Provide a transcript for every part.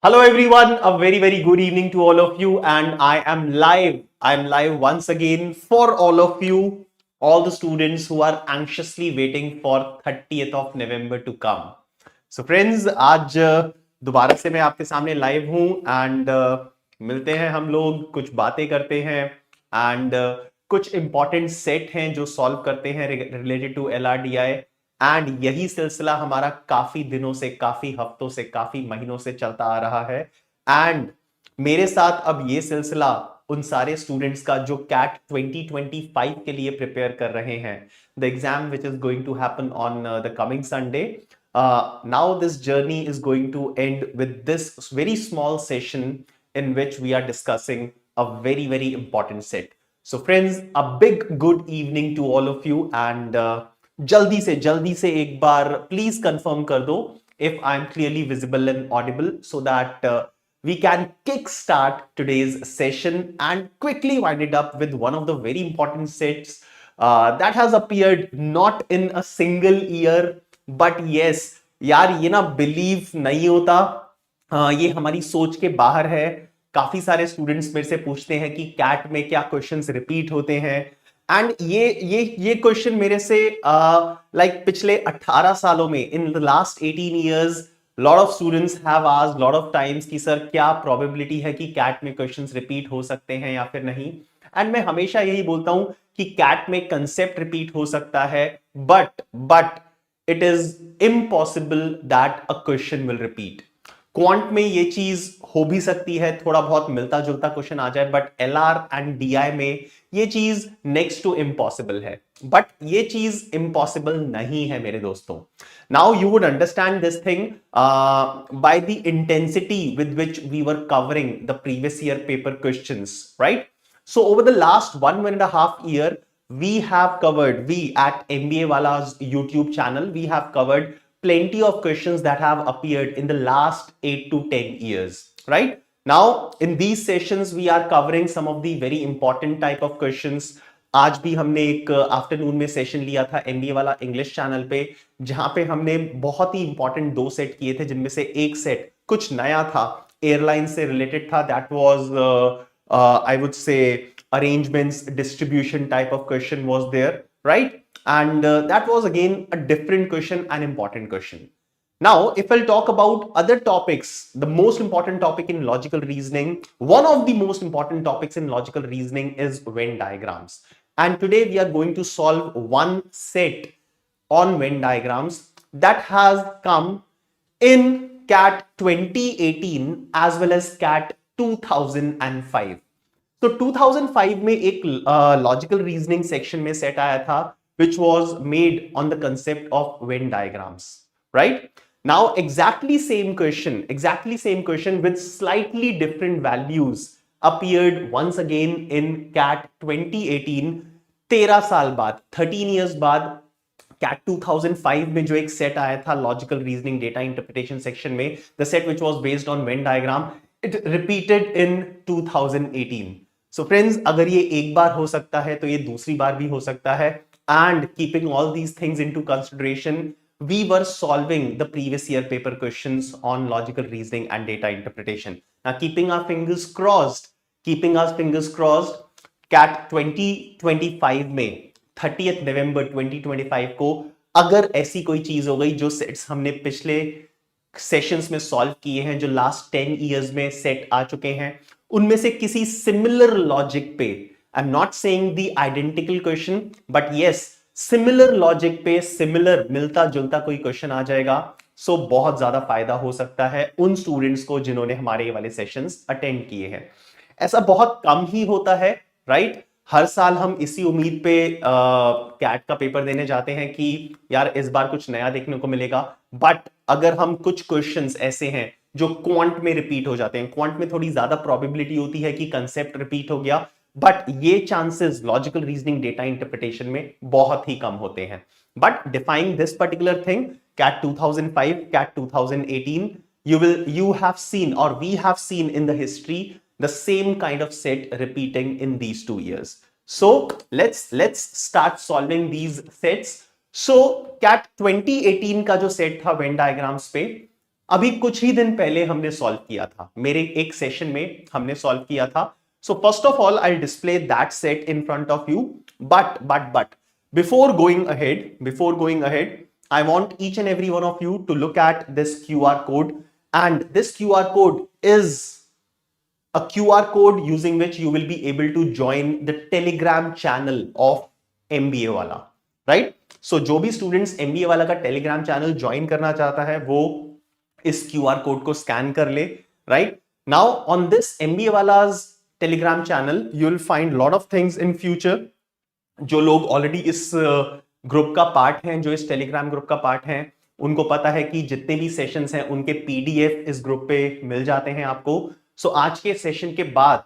Hello everyone, a very good evening to all of you, and I am live. I am live once again for all of you, all the students who are anxiously waiting for 30th of November to come. So friends, आज दोबारा से मैं आपके सामने live हूँ and मिलते हैं हम लोग, कुछ बातें करते हैं एंड कुछ इंपॉर्टेंट सेट हैं जो सॉल्व करते हैं रिलेटेड टू LRDI। एंड यही सिलसिला हमारा काफी दिनों से, काफी हफ्तों से, काफी महीनों से चलता आ रहा है। एंड मेरे साथ अब ये सिलसिला उन सारे स्टूडेंट्स का जो कैट 2025 के लिए प्रिपेयर कर रहे हैं, the exam which is going to happen on the coming Sunday. Now this journey is going to end with this very small session in which we are discussing a very important set. So friends, a big good evening to all of you and जल्दी से एक बार please confirm कर दो if I'm clearly visible and audible so that we can kick start today's session and quickly wind it up with one of the very important sets that has appeared not in a single year but yes, यार ये ना believe नहीं होता, ये हमारी सोच के बाहर है। काफी सारे स्टूडेंट्स मेरे से पूछते हैं कि कैट में क्या क्वेश्चंस रिपीट होते हैं एंड ये क्वेश्चन मेरे से लाइक पिछले 18 सालों में, in the last 18 years, lot of students have asked lot of times कि सर क्या प्रोबेबिलिटी है कि कैट में क्वेश्चंस रिपीट हो सकते हैं या फिर नहीं। एंड मैं हमेशा यही बोलता हूं कि कैट में कंसेप्ट रिपीट हो सकता है but it is impossible that a question will repeat. Quant में ये चीज हो भी सकती है, थोड़ा बहुत मिलता जुलता क्वेश्चन आ जाए, बट एलआर एंड डीआई में ये चीज नेक्स्ट टू इम्पॉसिबल है। बट ये चीज इम्पॉसिबल नहीं है मेरे दोस्तों। Now you would understand this thing by the intensity with which we were covering the previous year paper questions, right? So over the last 1.5 year, we at MBA Wallah's YouTube channel, we have covered plenty of questions that have appeared in the last 8 to 10 years, right? Now, in these sessions, we are covering some of the very important type of questions. आज भी हमने एक afternoon में session लिया था MBA वाला English channel पे, जहां पे हमने बहुत ही इंपॉर्टेंट 2 सेट किए थे, जिनमें से एक सेट कुछ नया था, एयरलाइन से रिलेटेड था। That was I would say arrangements, distribution type of question was there, right? And that was again a different question, an important question. Now, if I'll talk about other topics, the most important topic in logical reasoning, one of the most important topics in logical reasoning is Venn diagrams. And today we are going to solve one set on Venn diagrams that has come in CAT 2018 as well as CAT 2005. तो 2005 में एक logical reasoning section में set आया था which was made on the concept of Venn diagrams, right? Now exactly same question with slightly different values appeared once again in CAT 2018, 13 साल बाद, 13 years बाद। CAT 2005 में जो एक सेट आया था logical reasoning data interpretation section में, the set which was based on Venn diagram, it repeated in 2018। So friends, अगर ये एक बार हो सकता है तो ये दूसरी बार भी हो सकता है। And keeping all these things into consideration, we were solving the previous year paper questions on logical reasoning and data interpretation. Now keeping our fingers crossed, CAT 2025 में 30th November 2025 को अगर ऐसी कोई चीज हो गई जो सेट्स हमने पिछले सेशंस में सॉल्व किए हैं, जो लास्ट 10 इयर्स में सेट आ चुके हैं, उनमें से किसी सिमिलर लॉजिक पे, I am not saying the identical question but yes, similar logic पे सिमिलर मिलता जुलता कोई क्वेश्चन आ जाएगा, सो बहुत ज्यादा फायदा हो सकता है उन स्टूडेंट्स को जिन्होंने हमारे ये वाले सेशंस अटेंड किए हैं। ऐसा बहुत कम ही होता है, राइट? हर साल हम इसी उम्मीद पे कैट का पेपर देने जाते हैं कि यार इस बार कुछ नया देखने को मिलेगा। बट अगर हम कुछ क्वेश्चंस ऐसे हैं जो क्वांट में रिपीट हो जाते हैं, क्वांट में थोड़ी ज्यादा प्रोबेबिलिटी होती है कि कंसेप्ट रिपीट हो गया, बट ये chances logical reasoning data interpretation में बहुत ही कम होते हैं। But defying this particular thing, CAT 2005, CAT 2018, you have seen, or we have seen in the history, the same kind of set repeating in these 2 years. So let's start solving these sets. So CAT 2018 का जो set था Venn diagrams पे, अभी कुछ ही दिन पहले हमने solve किया था, मेरे एक सेशन में हमने सॉल्व किया था. So first of all, I'll display that set in front of you. But before going ahead, I want each and every one of you to look at this QR code. And this QR code is a QR code using which you will be able to join the Telegram channel of MBA वाला, right? So जो भी students MBA वाला का Telegram channel join करना चाहता है वो इस QR code को scan कर ले, right? Now on this MBA वाला's Telegram channel you will find lot of things in future. जो लोग ऑलरेडी इस ग्रुप का पार्ट हैं, जो इस टेलीग्राम ग्रुप का पार्ट हैं, उनको पता है कि जितने भी सेशंस हैं उनके पीडीएफ इस ग्रुप पे मिल जाते हैं आपको. सो आज के सेशन के बाद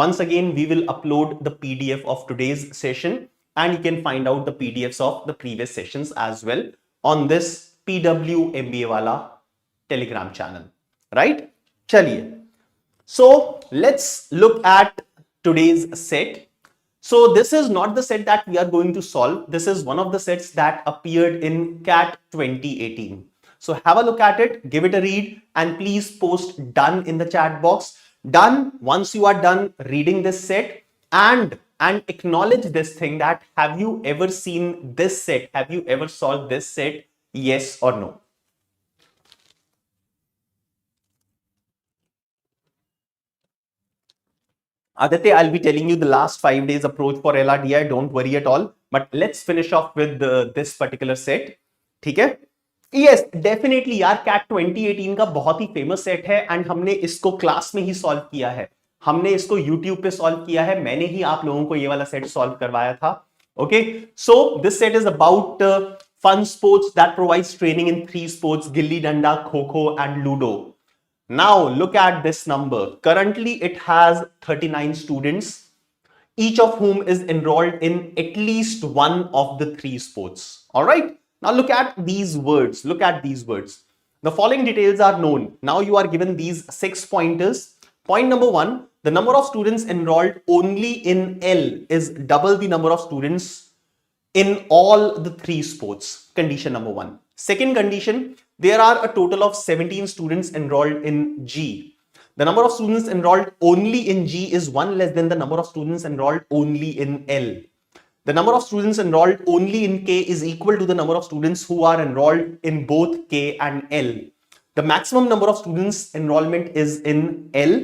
once again we will upload the PDF of today's session and you can find out the PDFs of the previous sessions as well on this PW MBA वाला Telegram channel, right? चलिए, so let's look at today's set. So this is not the set that we are going to solve. This is one of the sets that appeared in CAT 2018. So have a look at it, give it a read, and please post done in the chat box. Done. Once you are done reading this set and acknowledge this thing that have you ever seen this set? Have you ever solved this set? Yes or no? Aditya, I'll be telling you the last 5 days approach for LRDI. Don't worry at all. But let's finish off with this particular set. ठीक है? Yes, definitely यार, CAT 2018 का बहुत ही famous set है and हमने इसको class में ही solve किया है. हमने इसको YouTube पे सॉल्व किया है. मैंने ही आप लोगों को ये वाला सेट सॉल्व करवाया था. Okay, so this set is about fun sports that provides training in 3 sports: gilli danda, kho-kho, and ludo. Now look at this number. Currently it has 39 students, each of whom is enrolled in at least one of the 3 sports. All right. Now look at these words. Look at these words. The following details are known. Now you are given these 6 pointers. Point number 1, the number of students enrolled only in L is double the number of students in all the 3 sports. Condition number 1. Second condition, there are a total of 17 students enrolled in G. The number of students enrolled only in G is 1 less than the number of students enrolled only in L. The number of students enrolled only in K is equal to the number of students who are enrolled in both K and L. The maximum number of students enrollment is in L,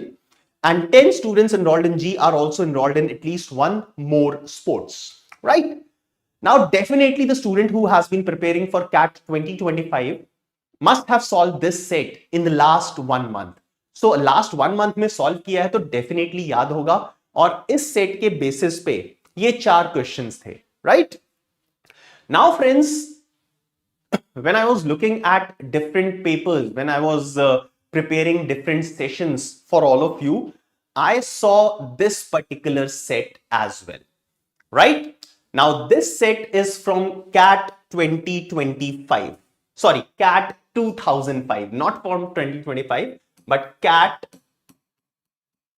and 10 students enrolled in G are also enrolled in at least one more sports, right? Now, definitely the student who has been preparing for CAT 2025 must have solved this set in the last 1 month. So, last 1 month में solve किया है तो definitely याद होगा, और इस set के basis पे ये 4 questions थे, right? Now, friends, when I was looking at different papers, when I was preparing different sessions for all of you, I saw this particular set as well, right? Now, this set is from CAT 2025. Sorry, CAT 2005, not from 2025, but CAT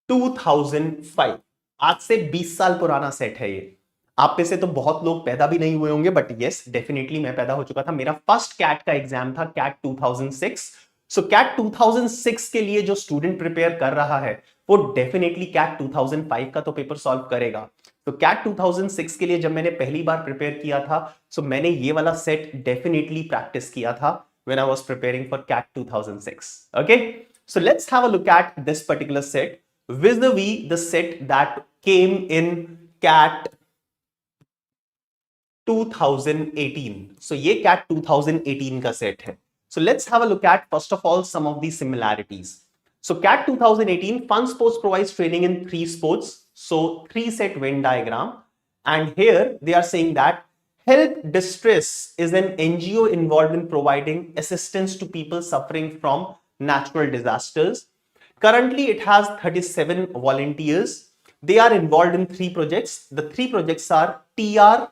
2005. आज से 20 साल पुराना set है ये. आप में से तो बहुत लोग पैदा भी नहीं हुए होंगे, बट यस, डेफिनेटली मैं पैदा हो चुका था. मेरा फर्स्ट कैट का एग्जाम था CAT 2006. सो CAT 2006 के लिए जो स्टूडेंट प्रिपेयर कर रहा है वो डेफिनेटली CAT 2005 का तो पेपर सॉल्व करेगा. तो CAT 2006 के लिए जब मैंने पहली बार प्रिपेयर किया था, सो मैंने ये वाला सेट डेफिनेटली प्रैक्टिस किया था when I was preparing for CAT 2006. Okay, so let's have a look at this particular set vis-a-vis the set that came in CAT 2018. So ये CAT 2018 का सेट है. So let's have a look at first of all some of the similarities. So CAT 2018, fun sports provides training in 3 sports. So 3 set Venn diagram, and here they are saying that Help Distress is an NGO involved in providing assistance to people suffering from natural disasters. Currently, it has 37 volunteers. They are involved in 3 projects. The 3 projects are TR,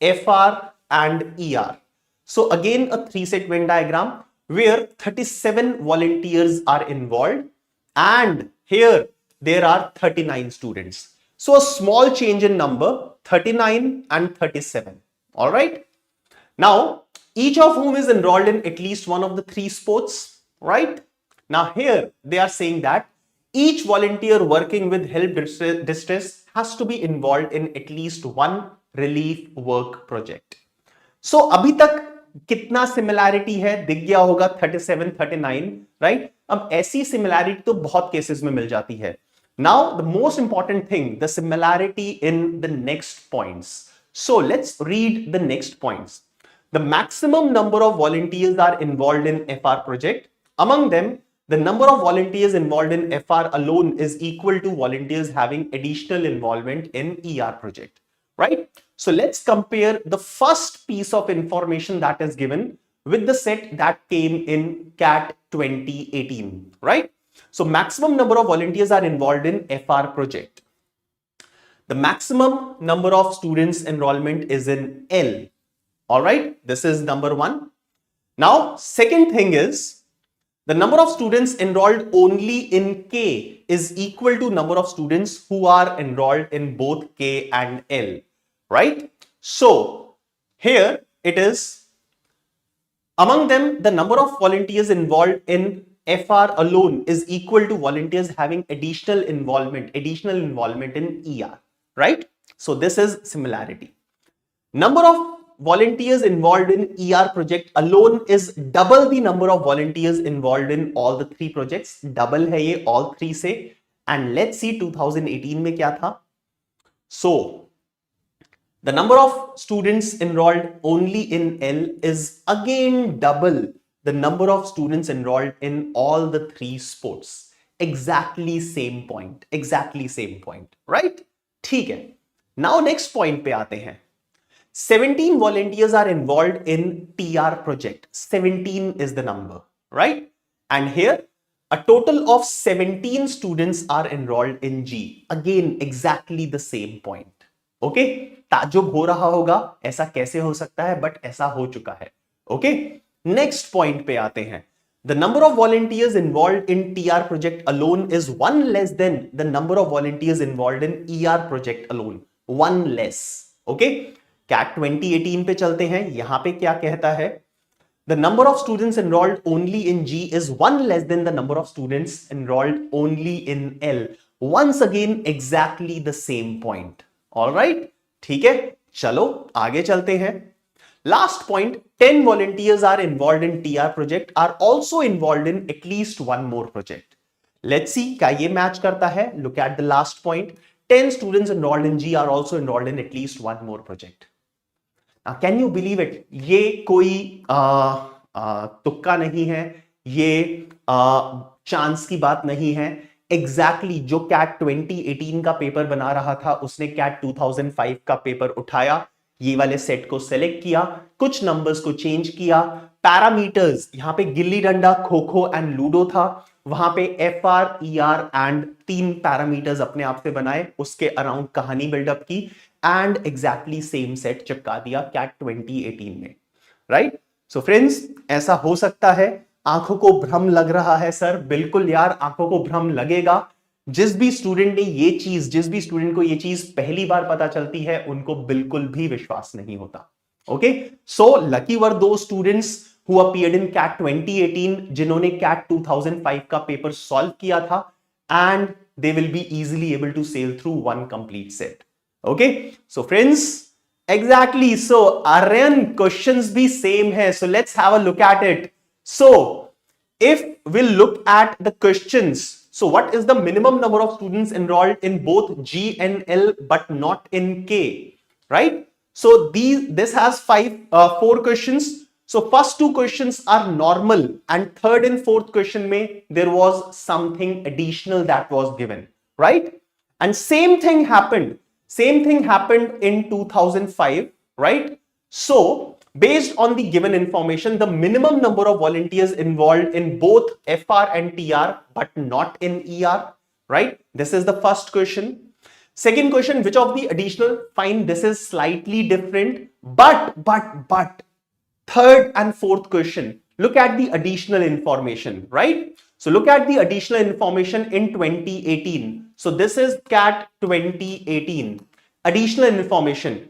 FR, and ER. So again, a 3-set Venn diagram where 37 volunteers are involved, and here there are 39 students. So a small change in number, 39 and 37. All right. Now, each of whom is enrolled in at least one of the 3 sports. right? Now here they are saying that each volunteer working with help distress has to be involved in at least one relief work project. So अभी तक कितना similarity है दिख गया होगा 37 39, right? अब ऐसी similarity तो बहुत केसेस में मिल जाती है. Now the most important thing, the similarity in the next points. So let's read the next points. The maximum number of volunteers are involved in FR project. Among them, the number of volunteers involved in FR alone is equal to volunteers having additional involvement in ER project, right? So let's compare the first piece of information that is given with the set that came in CAT 2018, right? So maximum number of volunteers are involved in FR project. The maximum number of students enrollment is in L. All right, this is number one. Now, second thing is the number of students enrolled only in K is equal to number of students who are enrolled in both K and L, right? So here it is, among them, the number of volunteers involved in FR alone is equal to volunteers having additional involvement in ER, right? So this is similarity. Number of volunteers involved in ER project alone is double the number of volunteers involved in all the three projects. Double है ये all three से. And let's see 2018 में क्या था. So the number of students enrolled only in L is again double the number of students enrolled in all the three sports. Exactly same point. Exactly same point. Right? ठीक है. Now next point पे आते हैं. 17 volunteers are involved in TR project. 17 is the number, right? And here a total of 17 students are enrolled in G. Again, exactly the same point. Okay? ताज्जुब हो रहा होगा, ऐसा कैसे हो सकता है, but ऐसा हो चुका है. Okay? Next point पे आते हैं. The number of volunteers involved in TR project alone is one less than the number of volunteers involved in ER project alone. One less. Okay? CAT 2018 पे चलते हैं. यहां पे क्या कहता है? The number of students enrolled only in G is one less than the number of students enrolled only in L. Once again, exactly the same point. All right? ठीक है? चलो आगे चलते हैं. Last point, 10 volunteers are involved in TR project are also involved in at least one more project. Let's see क्या ये match करता है. Look at the last point. 10 students enrolled in G are also enrolled in at least one more project. Can you believe it? ये कोई तुक्का नहीं है, ये चांस की बात नहीं है. एग्जैक्टली जो कैट 2018 का पेपर बना रहा था उसने कैट 2005 का पेपर उठाया, ये वाले सेट को सेलेक्ट किया, कुछ नंबर्स को चेंज किया, पैरामीटर्स यहां पे गिल्ली डंडा, खो खो एंड लूडो था, वहां पे FR, ER एंड 3 पैरामीटर्स अपने आप से बनाए, उसके अराउंड कहानी बिल्डअप की एंड एग्जैक्टली सेम सेट चिपका दिया कैट 2018 में, राइट? सो फ्रेंड्स, ऐसा हो सकता है. आंखों को भ्रम लग रहा है सर. बिल्कुल यार, आंखों को भ्रम लगेगा. जिस भी स्टूडेंट को ये चीज पहली बार पता चलती है उनको बिल्कुल भी विश्वास नहीं होता. ओके, सो लकी वर दो students who appeared in CAT 2018 जिन्होंने CAT 2005 का पेपर सॉल्व किया था, and they will be easily able to sail through one complete set. Okay, so friends, exactly, so Aryan questions भी same है, so let's have a look at it. So if we'll look at the questions, so what is the minimum number of students enrolled in both G and L but not in K, right? So this has 4 questions. So first 2 questions are normal and third and fourth question mein there was something additional that was given, right? And same thing happened in 2005, right? So based on the given information, the minimum number of volunteers involved in both FR and TR but not in ER, right? This is the first question. Second question, which of the additional, fine, this is slightly different, but third and fourth question, look at the additional information, right? So look at the additional information in 2018. So this is CAT 2018. Additional information.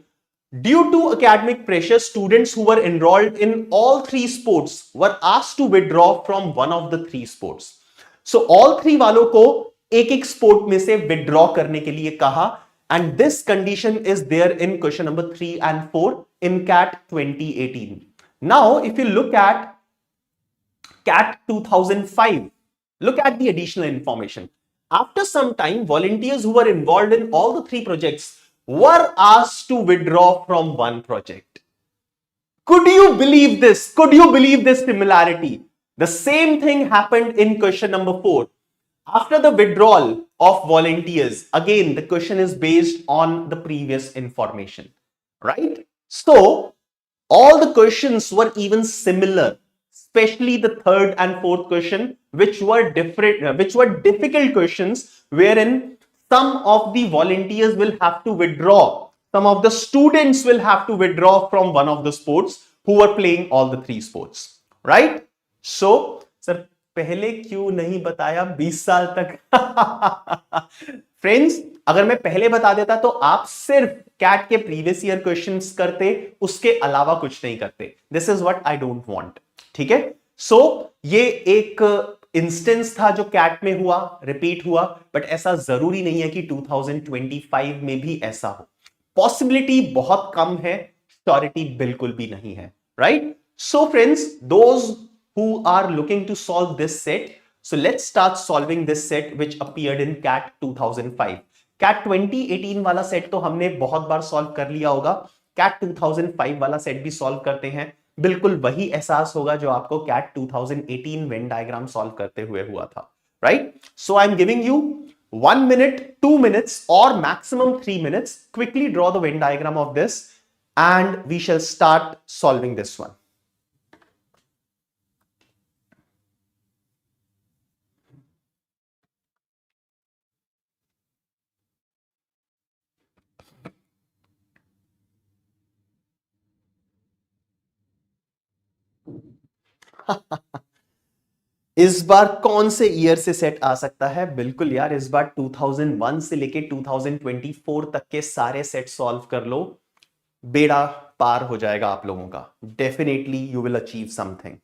Due to academic pressure, students who were enrolled in all three sports were asked to withdraw from one of the three sports. So all three वालों को एक एक sport में से withdraw करने के लिए कहा, and this condition is there in question number 3 and 4 in CAT 2018. Now, if you look at CAT 2005, look at the additional information. After some time, volunteers who were involved in all the three projects were asked to withdraw from one project. Could you believe this? Could you believe this similarity? The same thing happened in question number 4. After the withdrawal of volunteers, again, the question is based on the previous information, right? So, all the questions were even similar, especially the third and fourth question, which were difficult questions, wherein some of the volunteers will have to withdraw, some of the students will have to withdraw from one of the sports who were playing all the three sports, right? So, sir, पहले क्यों नहीं बताया 20 साल तक? Friends, अगर मैं पहले बता देता तो आप सिर्फ कैट के प्रीवियस ईयर क्वेश्चंस करते, उसके अलावा कुछ नहीं करते. This is what I don't want. ठीक है? सो ये एक इंस्टेंस था जो कैट में हुआ, रिपीट हुआ, बट ऐसा जरूरी नहीं है कि 2025 में भी ऐसा हो. पॉसिबिलिटी बहुत कम है, श्योरिटी बिल्कुल भी नहीं है, right? So friends, those who are looking to solve this set, so let's start solving this set which appeared in CAT 2005. CAT 2018 वाला सेट तो हमने बहुत बार सॉल्व कर लिया होगा. CAT 2005 वाला सेट भी सॉल्व करते हैं. बिल्कुल वही एहसास होगा जो आपको CAT 2018 वेन डायग्राम सॉल्व करते हुए हुआ था, right? So I am giving you 1 minute, 2 minutes or maximum 3 minutes. Quickly draw the Venn diagram of this and we shall start solving this one. इस बार कौन से ईयर से सेट आ सकता है? बिल्कुल यार, इस बार 2001 से लेके 2024 तक के सारे सेट सॉल्व कर लो, बेड़ा पार हो जाएगा आप लोगों का. Definitely you will achieve something.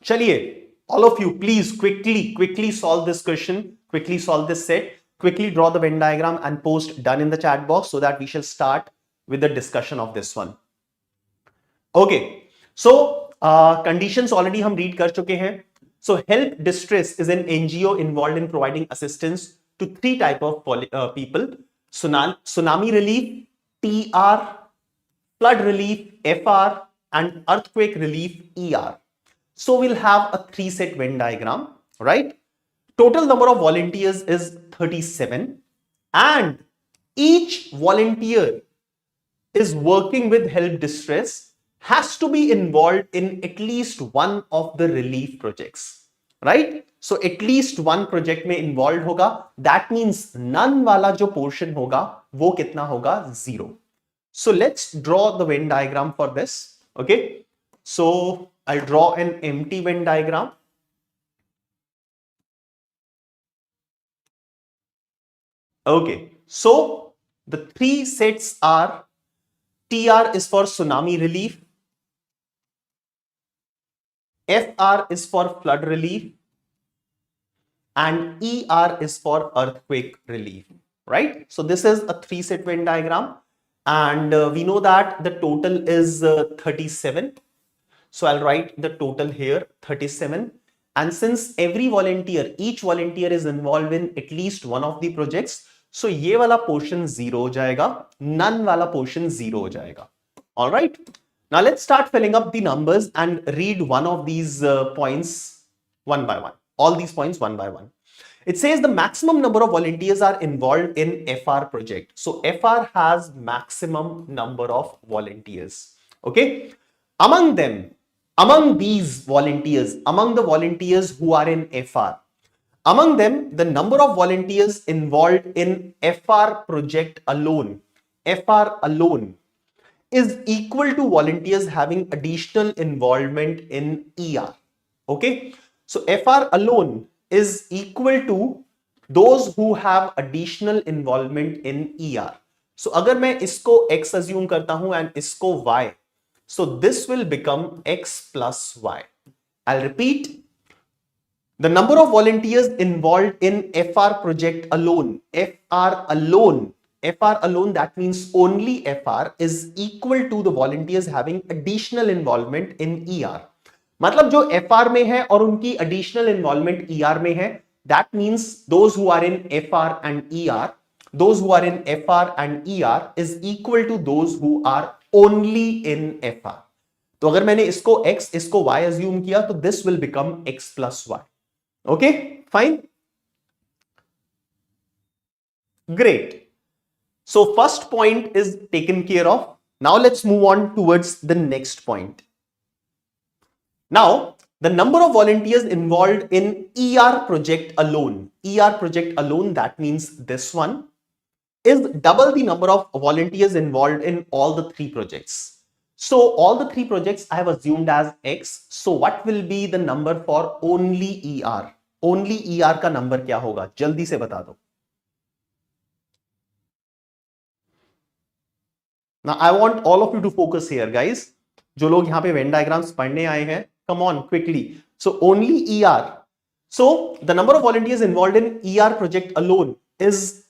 चलिए, all of you please quickly solve this question, quickly solve this set, quickly draw the Venn diagram and post done in the chat box so that we shall start with the discussion of this one. Okay, so conditions already हम read कर चुके हैं. So help distress is an NGO involved in providing assistance to 3 type of people: tsunami relief, TR, flood relief, FR, and earthquake relief, ER. So we'll have a 3 set Venn diagram, right? Total number of volunteers is 37 and each volunteer is working with help distress, has to be involved in at least one of the relief projects, right? So at least one project में involved होगा. That means none वाला जो portion होगा वो कितना होगा? 0. So let's draw the Venn diagram for this. Okay, so I'll draw an empty Venn diagram. Okay, so the 3 sets are: TR is for tsunami relief, FR is for flood relief, and ER is for earthquake relief, right? So this is a 3 set Venn diagram, and we know that the total is 37. So I'll write the total here, 37. And since each volunteer is involved in at least one of the projects, so ये वाला portion 0 हो जाएगा, none वाला portion 0 हो जाएगा. All right. Now let's start filling up the numbers and read one of these points one by one. All these points one by one. It says the maximum number of volunteers are involved in FR project. So FR has maximum number of volunteers. Okay. Among these volunteers, among the volunteers who are in FR, among them, the number of volunteers involved in FR project alone, FR alone, is equal to volunteers having additional involvement in ER. Okay. So FR alone is equal to those who have additional involvement in ER. So अगर मैं इसको X assume करता हूं and इसको Y, so this will become X plus Y. I'll repeat. The number of volunteers involved in FR project alone, FR alone, that means only FR is equal to the volunteers having additional involvement in ER. मतलब जो FR में है और उनकी additional involvement ER में है, that means those who are in FR and ER, those who are in FR and ER is equal to those who are only in FR. तो अगर मैंने इसको X इसको Y assume किया तो this will become X plus Y. Okay, fine. Great. So first point is taken care of. Now let's move on towards the next point. Now, the number of volunteers involved in ER project alone, that means this one, is double the number of volunteers involved in all the three projects. So all the three projects I have assumed as X. So what will be the number for only ER? Only ER का number क्या होगा? जल्दी से बता दो. Now I want all of you to focus here, guys. जो लोग यहाँ पे Venn diagrams पढ़ने आए हैं, come on quickly. So only ER. So the number of volunteers involved in ER project alone is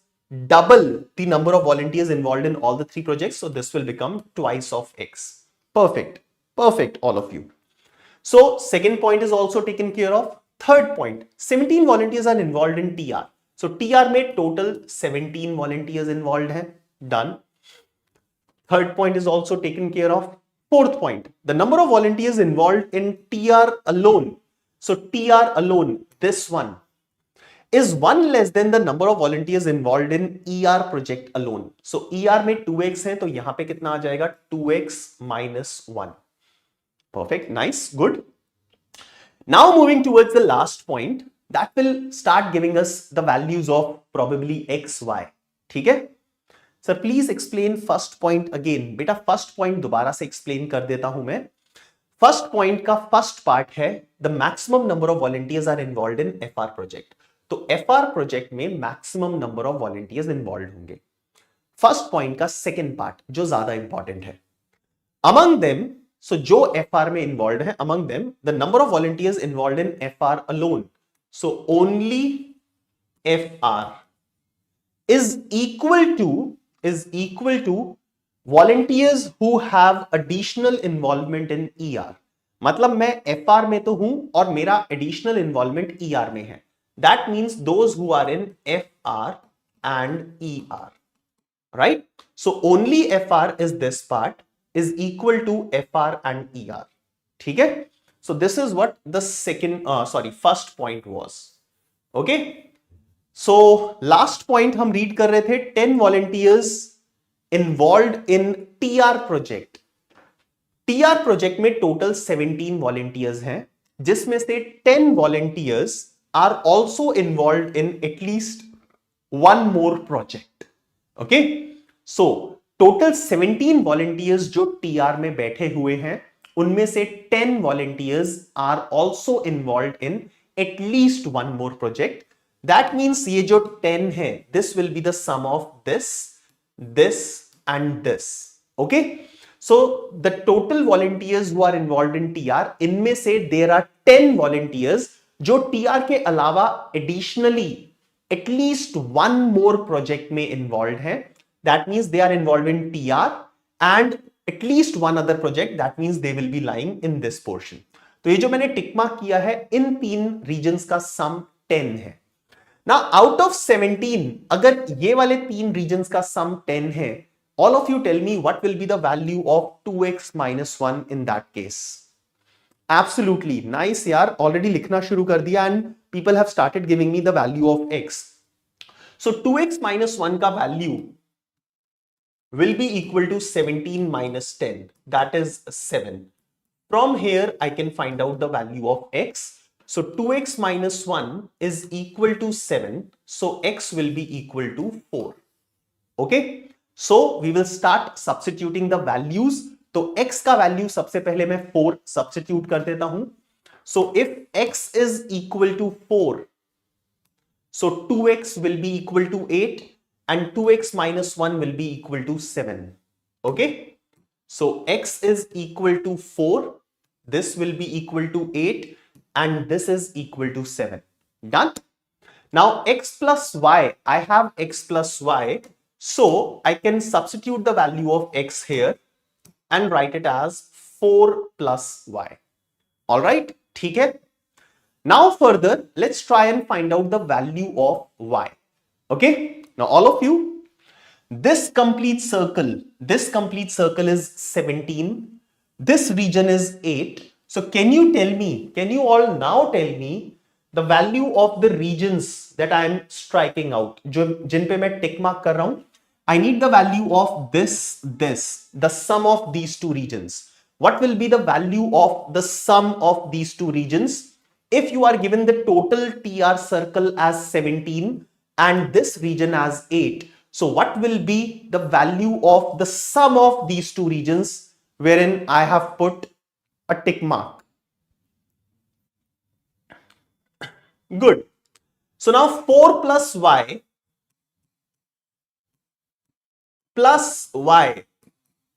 double the number of volunteers involved in all the three projects. So this will become twice of X. Perfect. Perfect, all of you. So second point is also taken care of. Third point, 17 volunteers are involved in TR. So TR में total 17 volunteers involved हैं. Done. Third point is also taken care of. Fourth point, the number of volunteers involved in TR alone. So TR alone, this one, is 1 less than the number of volunteers involved in ER project alone. So ER में 2x है तो यहाँ पे कितना आ जाएगा? 2x minus 1. Perfect, nice, good. Now moving towards the last point, that will start giving us the values of probably x, y. ठीक है? Sir, please explain first point again. बेटा first point दोबारा से explain कर देता हूं मैं. First point का first part है the maximum number of volunteers are involved in FR project. तो FR project में maximum number of volunteers involved होंगे. First point का second part जो ज्यादा important है. Among them, so जो FR में involved है, among them, the number of volunteers involved in FR alone. So only FR is equal to volunteers who have additional involvement in ER. मतलब मैं FR में तो हूं और मेरा additional involvement ER में है. That means those who are in FR and ER. Right? So only FR is this part. Is equal to FR and ER. ठीक है? So this is what the first point was. Okay? So last point हम read कर रहे थे 10 volunteers involved in TR project. TR project में total 17 volunteers हैं, जिसमें से 10 volunteers are also involved in at least one more project. Okay? So total 17 volunteers जो TR में बैठे हुए हैं, उनमें से 10 volunteers are also involve in at least one more project. That means ये जो 10 है, this will be the sum of this and this. Okay, so the total volunteers who are involve in TR, इनमें से देयर आर 10 वॉलंटियर्स जो TR के अलावा additionally at least one more project में involve है. That means they are involved in TR and at least one other project. That means they will be lying in this portion. तो ये जो मैंने tick mark किया है, इन तीन रीजन्स का सम 10 है. Now out of 17, अगर ये वाले तीन रीजन्स का सम 10 है, all of you tell me what will be the value of 2x minus 1 in that case. Absolutely nice यार, already लिखना शुरू कर दिया and people have started giving me the value of x. So 2x minus 1 का value will be equal to 17 minus 10, that is 7. From here I can find out the value of x. So 2x minus 1 is equal to 7, so x will be equal to 4. Okay, so we will start substituting the values. तो x का value सबसे पहले मैं 4 substitute कर देता हूं. So if x is equal to 4, so 2x will be equal to 8 and 2x minus 1 will be equal to 7. Okay. So x is equal to 4, this will be equal to 8 and this is equal to 7. Done. Now x plus y, I have x plus y. So I can substitute the value of x here and write it as 4 plus y. All right. ठीक है. Now further, let's try and find out the value of y. Okay. Now all of you, this complete circle is 17. This region is 8. So can you all now tell me the value of the regions that I am striking out, जिन पे मैं tick mark कर रहा हूं? I need the value of this, the sum of these two regions. What will be the value of the sum of these two regions? If you are given the total TR circle as 17 and this region as 8, so what will be the value of the sum of these two regions wherein I have put a tick mark? Good. So now 4 plus y,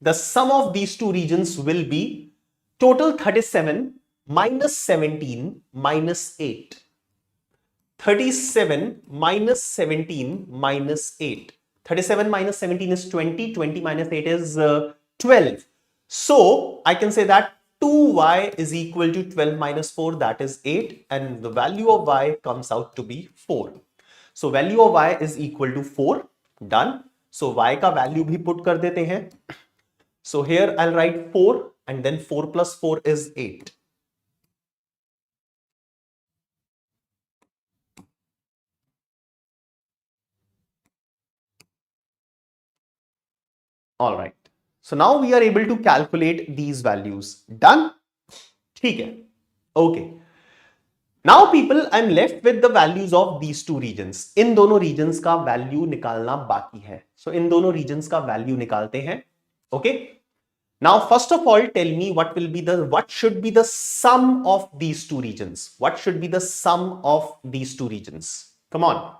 the sum of these two regions will be total 37 minus 17 minus 8. 37 minus 17 minus 8. 37 minus 17 is 20. 20 minus 8 is 12. So I can say that 2y is equal to 12 minus 4, that is 8, and the value of y comes out to be 4. So value of y is equal to 4. Done. So y का value भी put कर देते हैं. So here I'll write 4 and then 4 plus 4 is 8. All right. So now we are able to calculate these values. Done? ठीक है. Okay. Now people, I'm left with the values of these two regions. इन दोनों regions का value निकालना बाकी है. So इन दोनों regions का value निकालते हैं. Okay. Now first of all, tell me what should be the sum of these two regions? What should be the sum of these two regions? Come on.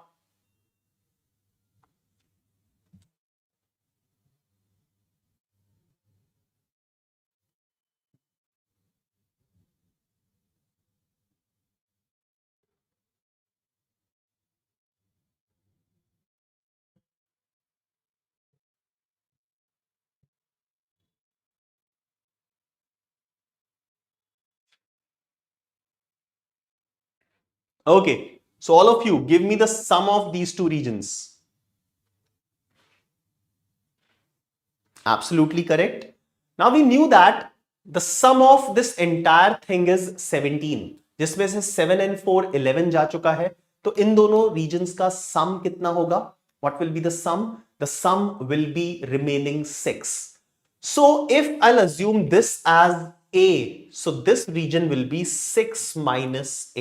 Okay, so all of you, give me the sum of these two regions. Absolutely correct. Now we knew that the sum of this entire thing is 17, जिसमें से 7 and 4 11 जा चुका है. तो इन दोनों regions का sum कितना होगा? What will be the sum? The sum will be remaining 6. So if I'll assume this as A, so this region will be 6 minus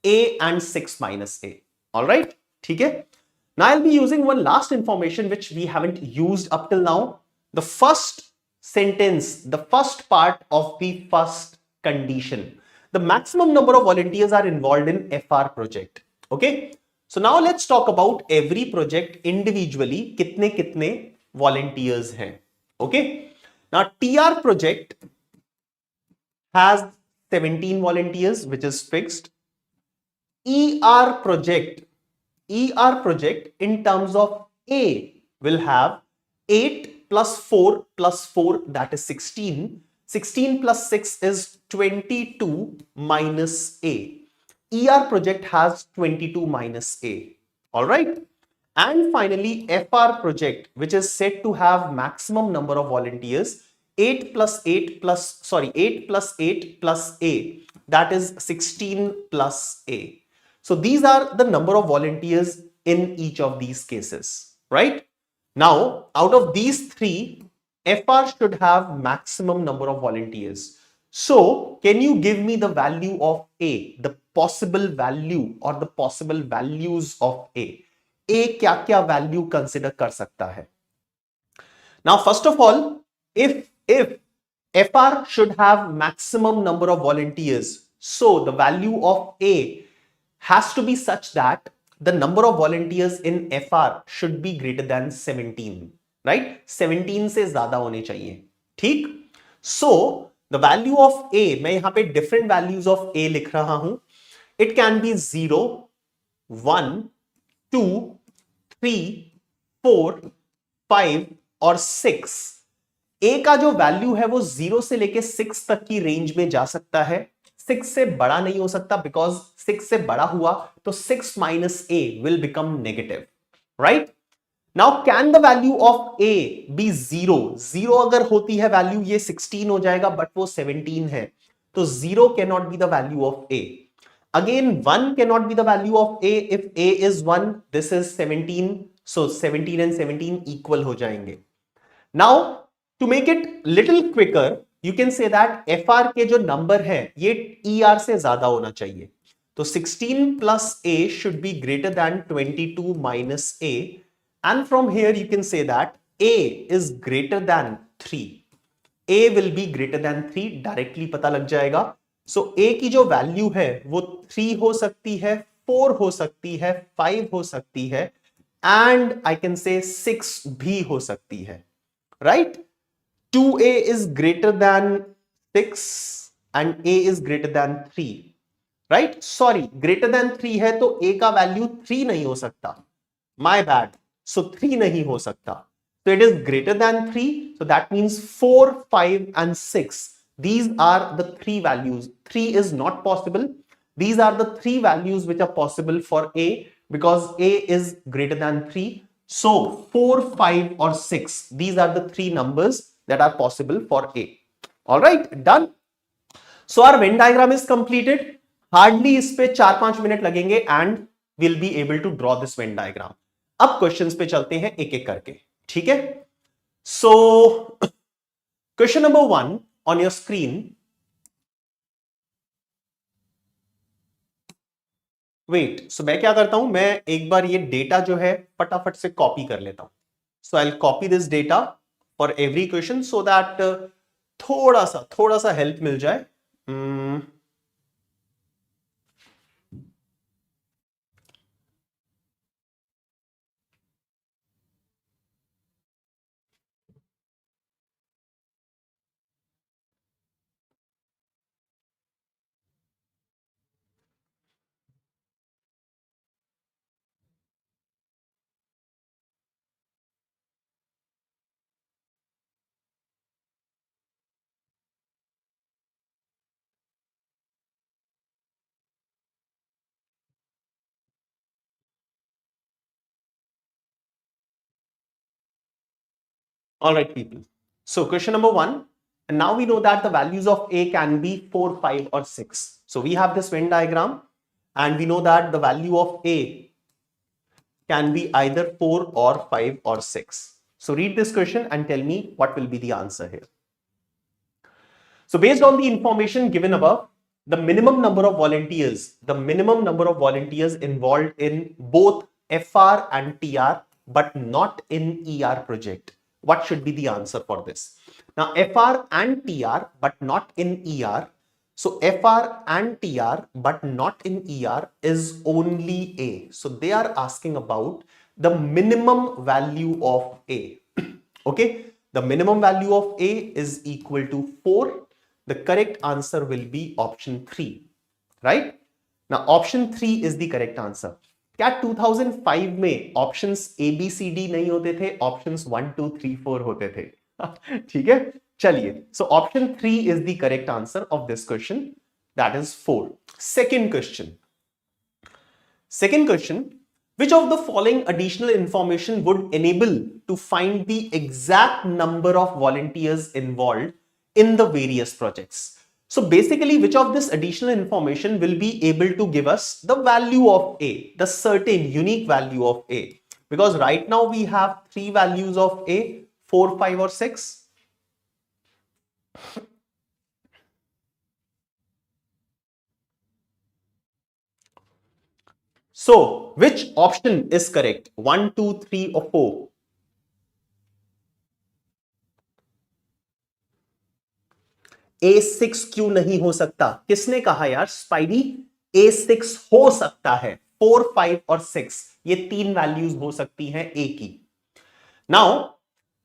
A and 6 minus A. All right, ठीक है. Now I'll be using one last information which we haven't used up till now. The first sentence, the first part of the first condition. The maximum number of volunteers are involved in FR project. Okay. So now let's talk about every project individually. कितने कितने volunteers हैं. Okay. Now TR project has 17 volunteers, which is fixed. ER project in terms of A will have 8 plus 4 plus 4, that is 16. 16 plus 6 is 22 minus A. ER project has 22 minus A. All right. And finally, FR project, which is said to have maximum number of volunteers, 8 plus 8 plus A, that is 16 plus A. So these are the number of volunteers in each of these cases, right? Now, out of these three, FR should have maximum number of volunteers. So, can you give me the value of A, the possible value or the possible values of A? A क्या value consider कर सकता है? Now, first of all, if FR should have maximum number of volunteers, So the value of A has to be such that the number of volunteers in FR should be greater than 17, right? 17 से ज्यादा होने चाहिए, ठीक? So the value of A, मैं यहां पे different values of A लिख रहा हूं. It can be 0, 1, 2, 3, 4, 5 और 6. ए का जो वैल्यू है वो 0 से लेके 6 तक की रेंज में जा सकता है. 6 से बड़ा नहीं हो सकता बिकॉज 6 से बड़ा हुआ तो 6 minus a will become negative, right? Now can the value of a b 0? 0 अगर होती है वैल्यू ये 16 हो जाएगा, बट वो 17 है, तो 0 can not be the value of A. Again, 1 cannot be the value of A. If A is 1, this is 17. So 17 and 17 equal हो जाएंगे. Now, to make it little quicker, you can say that FR के जो number है ये ER से ज्यादा होना चाहिए. तो 16 plus A should be greater than 22 minus A. And from here you can say that A is greater than 3. A will be greater than 3. Directly पता लग जाएगा. सो A की जो वैल्यू है वो 3 हो सकती है, 4 हो सकती है, 5 हो सकती है, एंड आई कैन से 6 भी हो सकती है, right? 2A is greater than 6 and A is greater than 3, right? Sorry, greater than 3 है तो A का वैल्यू 3 नहीं हो सकता, माय बैड. सो 3 नहीं हो सकता, so it is greater than 3, so that means 4, 5 and 6. These are the three values. 3 is not possible. These are the three values which are possible for A because A is greater than 3. So 4, 5 or 6. These are the three numbers that are possible for A. All right, done. So our Venn diagram is completed. Hardly इस पे 4-5 minute लगेंगे and we'll be able to draw this Venn diagram. अब questions पे चलते हैं एक एक करके, ठीक है? So question number 1 on your screen. Wait, सो मैं क्या करता हूं, मैं एक बार ये डेटा जो है फटाफट से कॉपी कर लेता हूं. So I will copy this data for every question so that थोड़ा सा हेल्प मिल जाए. All right, people. So question number 1, and now we know that the values of A can be 4, 5 or 6. So we have this Venn diagram and we know that the value of A can be either 4 or 5 or 6. So read this question and tell me what will be the answer here. So based on the information given above, the minimum number of volunteers involved in both FR and TR, but not in ER project. What should be the answer for this? Now, FR and TR, but not in ER. So FR and TR, but not in ER is only A. So they are asking about the minimum value of A. Okay, the minimum value of A is equal to 4. The correct answer will be option 3, right? Now, option 3 is the correct answer. क्या 2005 में options A B C D नहीं होते थे, options 1 2 3 4 होते थे. ठीक है, चलिए. So option 3 is the correct answer of this question, that is 4. Second question, which of the following additional information would enable to find the exact number of volunteers involved in the various projects? So basically, which of this additional information will be able to give us the value of A, the certain unique value of A? Because right now we have 3 values of A, 4, 5 or 6. So which option is correct? 1, 2, 3 or 4? A6 क्यों नहीं हो सकता? किसने कहा यार spidey A6 हो सकता है? 4, 5 और 6 ये तीन वैल्यूज हो सकती हैं A की. Now,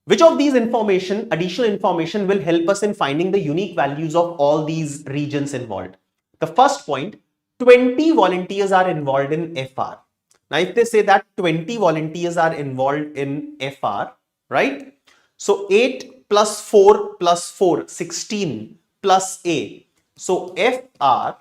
which of these additional information will help us in finding the unique values of all these regions involved? The first point, 20 volunteers are involved in FR. Now, if they say that 20 volunteers are involved in FR, right? So 8 plus 4 plus 4, 16 plus A. So FR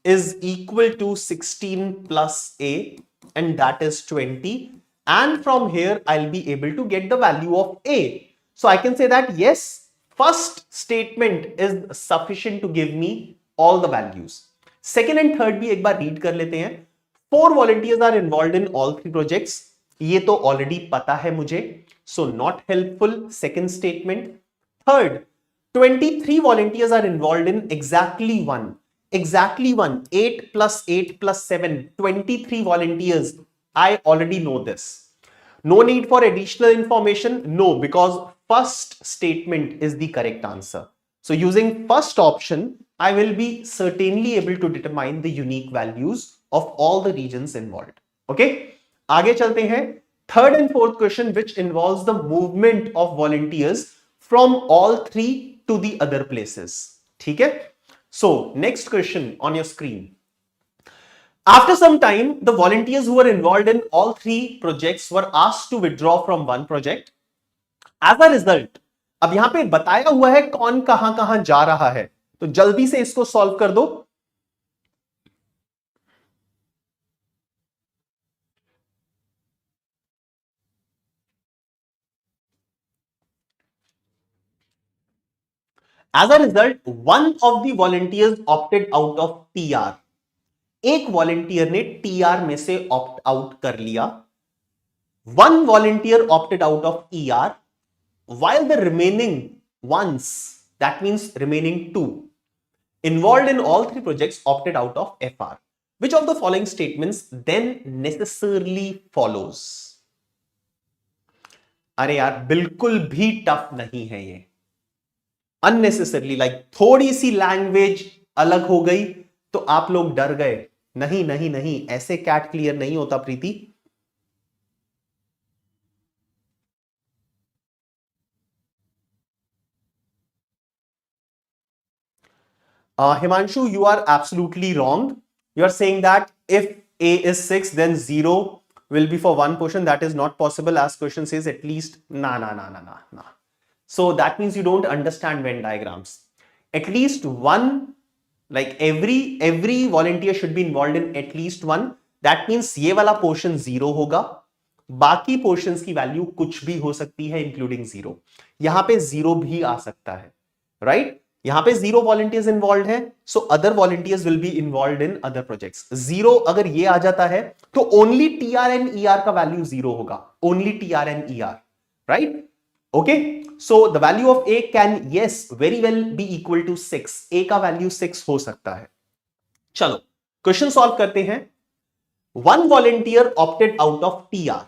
is equal to 16 plus A, and that is 20. And from here, I'll be able to get the value of A. So I can say that yes, first statement is sufficient to give me all the values. Second and third भी एक बार read कर लेते हैं. 4 volunteers are involved in all 3 projects. ये तो already पता है मुझे. So not helpful. Second statement. Third, 23 volunteers are involved in exactly one. Exactly one. 8 plus 8 plus 7. 23 volunteers. I already know this. No need for additional information? No, because first statement is the correct answer. So using first option, I will be certainly able to determine the unique values of all the regions involved. Okay? आगे चलते हैं. Third and fourth question, which involves the movement of volunteers from all three to the other places. ठीक है? So next question on your screen. After some time, the volunteers who were involved in all three projects were asked to withdraw from one project. As a result, अब यहां पे बताया हुआ है कौन कहां कहां जा रहा है, तो जल्दी से इसको सॉल्व कर दो. As a result, one of the volunteers opted out of TR. एक वॉलंटियर ने टीआर में से ऑप्ट आउट कर लिया. One volunteer opted out of ER, while the remaining ones, that means remaining two, involved in all three projects opted out of FR. Which of the following statements then necessarily follows? अरे यार बिल्कुल भी tough नहीं है ये. Unnecessarily like थोड़ी सी language अलग हो गई तो आप लोग डर गए. नहीं नहीं नहीं, ऐसे कैट क्लियर नहीं होता प्रीति. Himanshu, you are absolutely wrong. You are saying that if A is 6, then 0 will be for one portion. That is not possible, as question says at least. Nah. So that means you don't understand Venn diagrams. At least one, like every volunteer should be involved in at least one. That means ये वाला portion 0 होगा. बाकी portions की value कुछ भी हो सकती है including 0. यहां पे 0 भी आ सकता है, right? यहां पे 0 volunteers involved है, so other volunteers will be involved in other projects. 0 अगर ये आ जाता है तो only TR and ER का value 0 होगा. Only TR and ER, right? Okay, so the value of A can yes very well be equal to 6. A का value 6 हो सकता है. चलो क्वेश्चन सॉल्व करते हैं. One volunteer opted out of TR.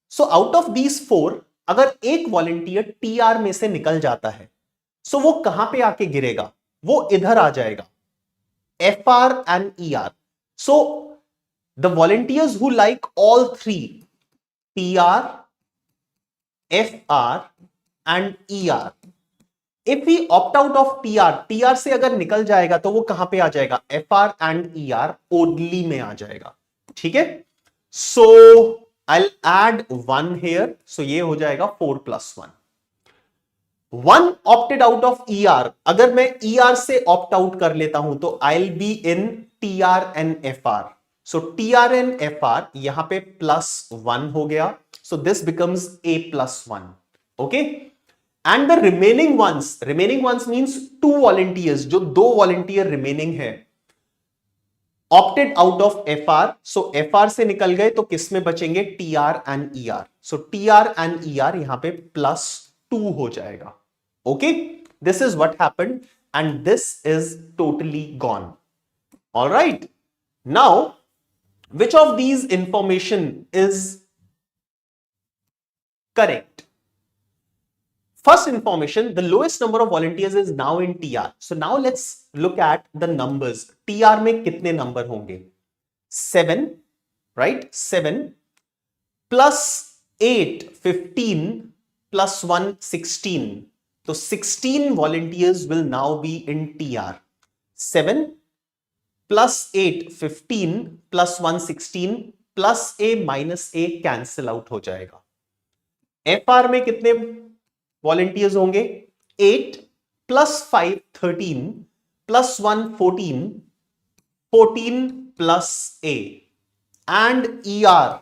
So out of these 4, अगर एक volunteer TR में से निकल जाता है, so वो कहां पे आके गिरेगा? वो इधर आ जाएगा, FR and ER. So the volunteers who like all three, TR, FR and ER, if we opt out of TR से अगर निकल जाएगा तो वो कहां पे आ जाएगा? FR and ER only में आ जाएगा. ठीक है? So I'll add 1 here. So ये हो जाएगा 4 plus 1. One opted out of ER. अगर मैं ER से opt out कर लेता हूं तो I'll be in TR and FR. So TR and FR यहां पे +1 हो गया. So this becomes A plus 1. Okay? And the remaining ones means 2 volunteers, जो 2 volunteer remaining है, opted out of FR. So FR से निकल गए तो किस में बचेंगे? TR and ER. So TR and ER यहां पे +2 हो जाएगा. Okay, this is what happened and this is totally gone. All right, now which of these information is correct? First information, the lowest number of volunteers is now in TR. So now let's look at the numbers. TR में कितने number होंगे? 7, right? 7 plus 8, 15 plus 1, 16. So 16 volunteers will now be in TR. 7 plus 8, 15 plus 1, 16 plus a minus a cancel out हो जाएगा. FR में कितने volunteers होंगे? 8 plus 5, 13 plus 1, 14, 14 plus a. And ER,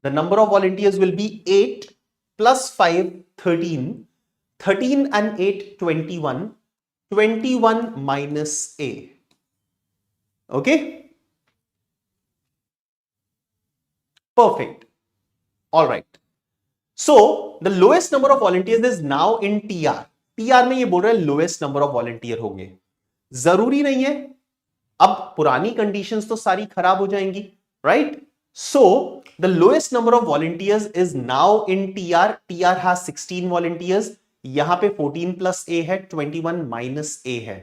the number of volunteers will be 8 plus 5, 13, 13 and 8, 21, 21 minus a. Okay? Perfect. All right. So the lowest number of volunteers is now in TR. TR में ये बोल रहा है lowest number of volunteer होंगे. जरूरी नहीं है, अब पुरानी कंडीशंस तो सारी खराब हो जाएंगी, right? So the lowest number of volunteers is now in TR. TR has 16 volunteers. यहां पे 14 plus A है, 21 minus A है,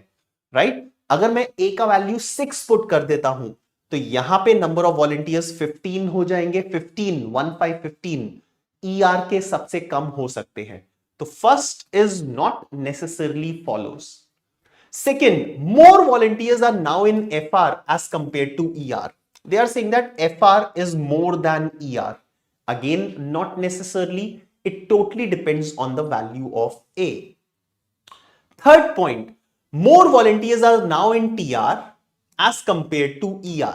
right? अगर मैं A का वैल्यू 6 पुट कर देता हूं तो यहां पे नंबर ऑफ वॉलंटियर्स 15 हो जाएंगे. 15, 15 ER के सबसे कम हो सकते हैं. तो first is not necessarily follows. Second, more volunteers are now in FR as compared to ER. They are saying that FR is more than ER. Again, not necessarily. It totally depends on the value of A. Third point, more volunteers are now in TR as compared to ER.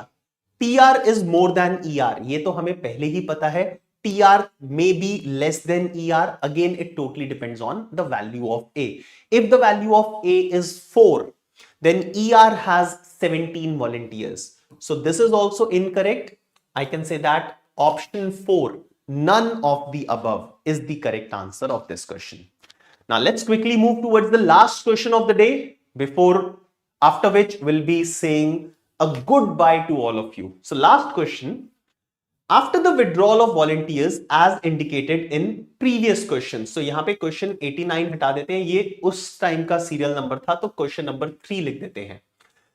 TR is more than ER. ये तो हमें पहले ही पता है. TR may be less than ER. Again, it totally depends on the value of A. If the value of A is 4, then ER has 17 volunteers. So this is also incorrect. I can say that option 4, none of the above, is the correct answer of this question. Now let's quickly move towards the last question of the day, after which we'll be saying a goodbye to all of you. So last question. After the withdrawal of volunteers as indicated in previous question. So यहां पे question 89 हटा देते हैं, ये उस time का serial number था, तो क्वेश्चन नंबर 3 लिख देते हैं.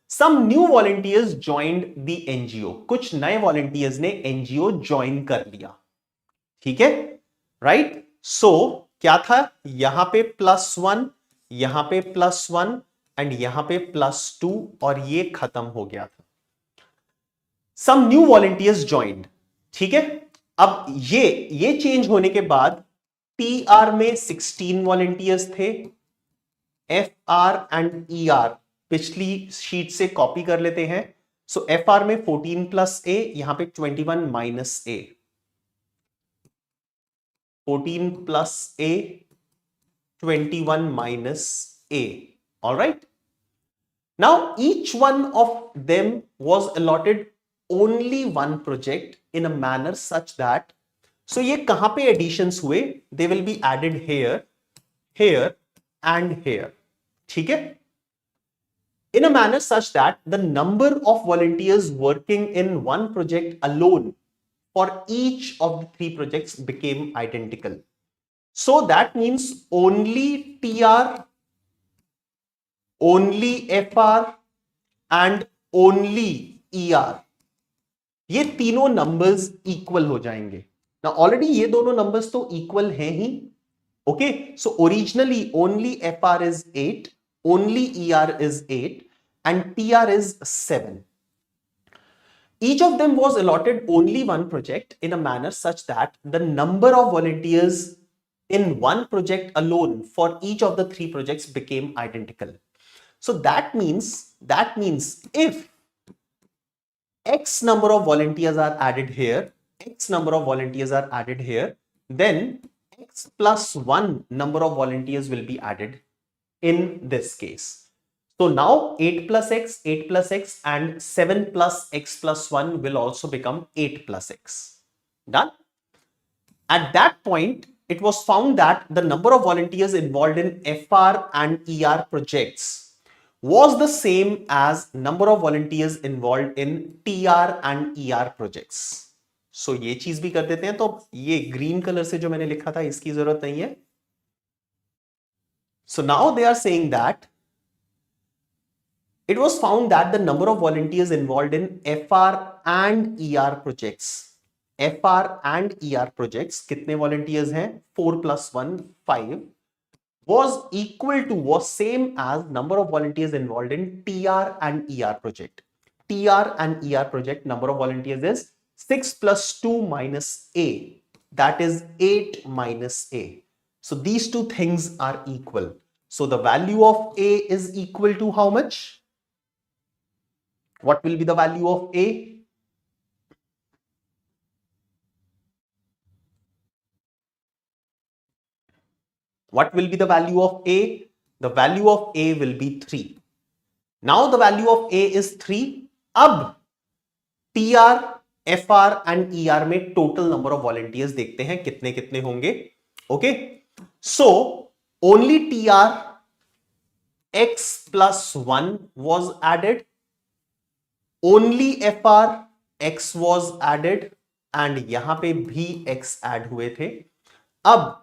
Some new volunteers joined the NGO. कुछ नए वॉलंटियर्स ने NGO ज्वाइन कर लिया. ठीक है, राइट? सो क्या था? यहां पे +1, यहां पे +1 एंड यहां पे +2 और ये खत्म हो गया था. Some new volunteers joined. ठीक है, अब ये चेंज होने के बाद TR में 16 वॉलंटियर्स थे. FR एंड ER पिछली शीट से कॉपी कर लेते हैं. सो FR में 14 प्लस A, यहां पे 21 minus A. 14 plus A, 21 minus A. All right. Now each one of them was allotted only one project in a manner such that, so ये कहां पे additions हुए? They will be added here, here and here. ठीक है? In a manner such that the number of volunteers working in one project alone for each of the 3 projects became identical. So that means only TR, only FR and only ER, ये तीनों numbers equal हो जाएंगे ना. Already ये दोनों numbers तो equal हैं ही. Okay, so originally only FR is 8, only ER is 8 and TR is 7. Each of them was allotted only one project in a manner such that the number of volunteers in one project alone for each of the 3 projects became identical. So that means if X number of volunteers are added here, X number of volunteers are added here, then X plus 1 number of volunteers will be added in this case. So now 8 plus X, 8 plus X and 7 plus X plus 1 will also become 8 plus X. Done? At that point, it was found that the number of volunteers involved in FR and ER projects was the same as number of volunteers involved in TR and ER projects. So ये चीज भी कर देते हैं. तो ये green colour से जो मैंने लिखा था इसकी जरूरत नहीं है. So now they are saying that it was found that the number of volunteers involved in FR and ER projects, FR and ER projects, कितने volunteers हैं? 4 plus 1, 5, was equal to, was same as number of volunteers involved in TR and ER project. TR and ER project number of volunteers is 6 plus 2 minus A. That is 8 minus A. So these two things are equal. So the value of A is equal to how much? What will be the value of A? What will be the value of A? The value of A will be 3. Now the value of A is 3. अब TR, FR and ER में total number of volunteers देखते हैं कितने कितने होंगे. Okay. So only TR X plus 1 was added. Only FR X was added. And यहां पे भी X add हुए थे. अब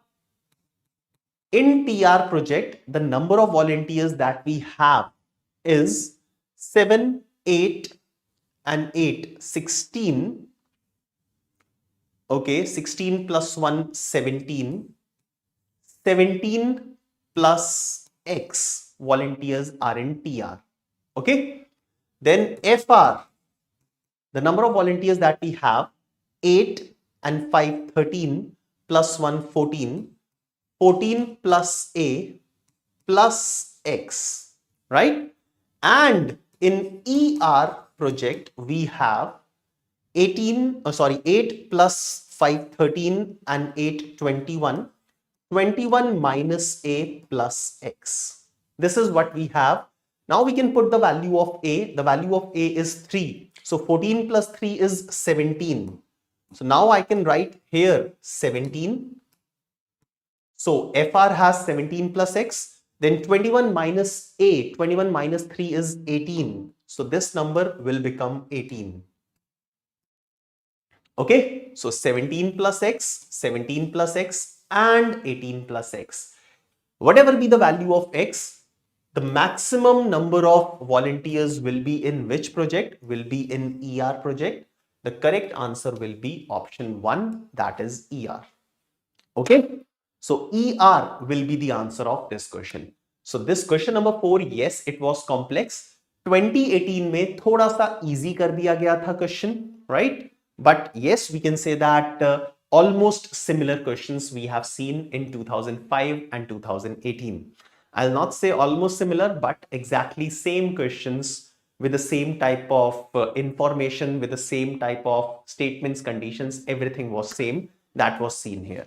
in TR project, the number of volunteers that we have is 7, 8 and 8, 16. Okay, 16 plus 1, 17. 17 plus X volunteers are in TR. Okay, then FR, the number of volunteers that we have, 8 and 5, 13 plus 1, 14. 14 plus A plus X, right? And in ER project, we have 8 plus 5, 13 and 8, 21. 21 minus A plus X. This is what we have. Now we can put the value of A. The value of A is 3. So 14 plus 3 is 17. So now I can write here 17. So FR has 17 plus X, then 21 minus A, 21 minus 3 is 18. So this number will become 18. Okay, so 17 plus X, 17 plus X and 18 plus X. Whatever be the value of X, the maximum number of volunteers will be in which project? Will be in ER project. The correct answer will be option 1, that is ER. Okay. So ER will be the answer of this question. So this question number 4, yes, it was complex. 2018 में थोड़ा सा easy कर दिया गया था question, right? But yes, we can say that almost similar questions we have seen in 2005 and 2018. I'll not say almost similar, but exactly same questions with the same type of information, with the same type of statements, conditions, everything was same. That was seen here.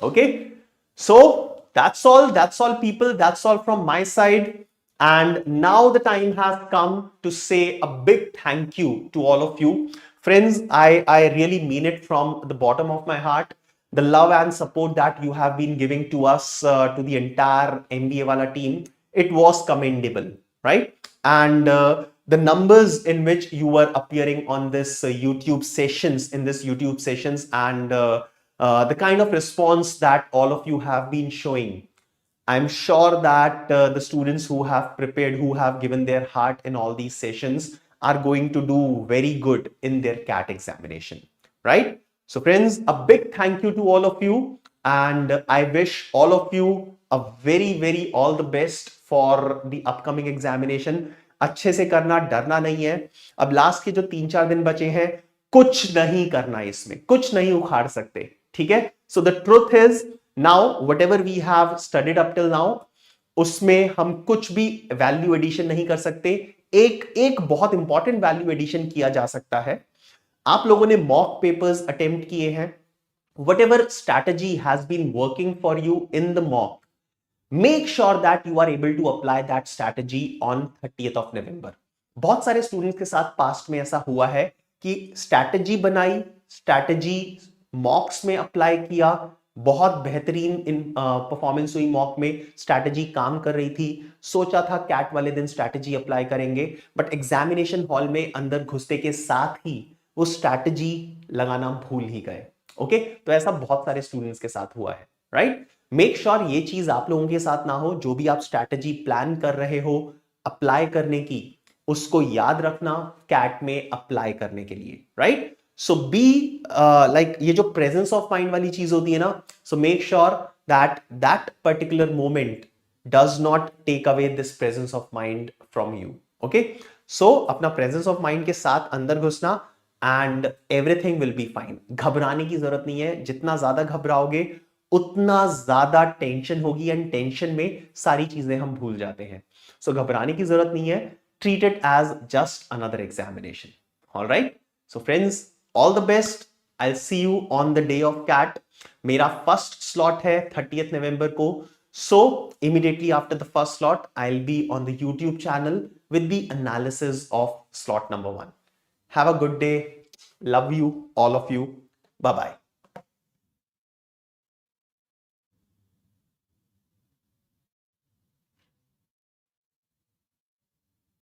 Okay. So that's all people, that's all from my side. And now the time has come to say a big thank you to all of you. Friends, I really mean it from the bottom of my heart. The love and support that you have been giving to us, to the entire MBA Wallah team, it was commendable, right? And the numbers in which you were appearing on this YouTube sessions, and the kind of response that all of you have been showing, I'm sure that the students who have prepared, who have given their heart in all these sessions, are going to do very good in their CAT examination, right? So friends, a big thank you to all of you, and I wish all of you a very all the best for the upcoming examination. अच्छे से करना, डरना नहीं है. अब last के जो 3-4 दिन बचे हैं, कुछ नहीं करना, इसमें कुछ नहीं उखाड़ सकते, ठीक है? So the truth is, now whatever we have studied up till now, उसमें हम कुछ भी वैल्यू एडिशन नहीं कर सकते. एक बहुत इंपॉर्टेंट वैल्यू एडिशन किया जा सकता है. आप लोगों ने मॉक पेपर्स अटेम्प्ट किए हैं. whatever strategy has been working for you in the mock, make sure that you are able to apply that strategy on 30th of November. बहुत सारे स्टूडेंट्स के साथ पास्ट में ऐसा हुआ है कि स्ट्रैटेजी बनाई, स्ट्रैटेजी मॉक्स में अप्लाई किया, बहुत बेहतरीन परफॉर्मेंस हुई मॉक में, स्ट्रैटेजी काम कर रही थी, सोचा था कैट वाले दिन स्ट्रैटेजी अप्लाई करेंगे, बट एग्जामिनेशन हॉल में अंदर घुसते के साथ ही वो स्ट्रैटेजी लगाना भूल ही गए. ओके, तो ऐसा बहुत सारे स्टूडेंट्स के साथ हुआ है, राइट? मेक श्योर ये चीज आप लोगों के साथ ना हो। जो भी आप स्ट्रैटेजी प्लान कर रहे हो अप्लाई करने की, उसको याद रखना कैट में अप्लाई करने के लिए, राइट? सो बी लाइक ये जो प्रेजेंस ऑफ माइंड वाली चीज होती है ना, so make sure that that particular moment does not take away this presence of mind from you. Okay, so अपना प्रेजेंस ऑफ माइंड के साथ अंदर घुसना and everything will be fine. घबराने की जरूरत नहीं है, जितना ज्यादा घबराओगे उतना ज्यादा टेंशन होगी एंड टेंशन में सारी चीजें हम भूल जाते हैं। सो घबराने की जरूरत नहीं है, treat it as just another examination. Alright, so friends, all the best. I see you on the day of CAT. मेरा फर्स्ट स्लॉट है 30th नवंबर को, so immediately after the first slot I will be on the YouTube channel with the analysis of slot number 1. Have a good day. Love you, all of you. Bye bye.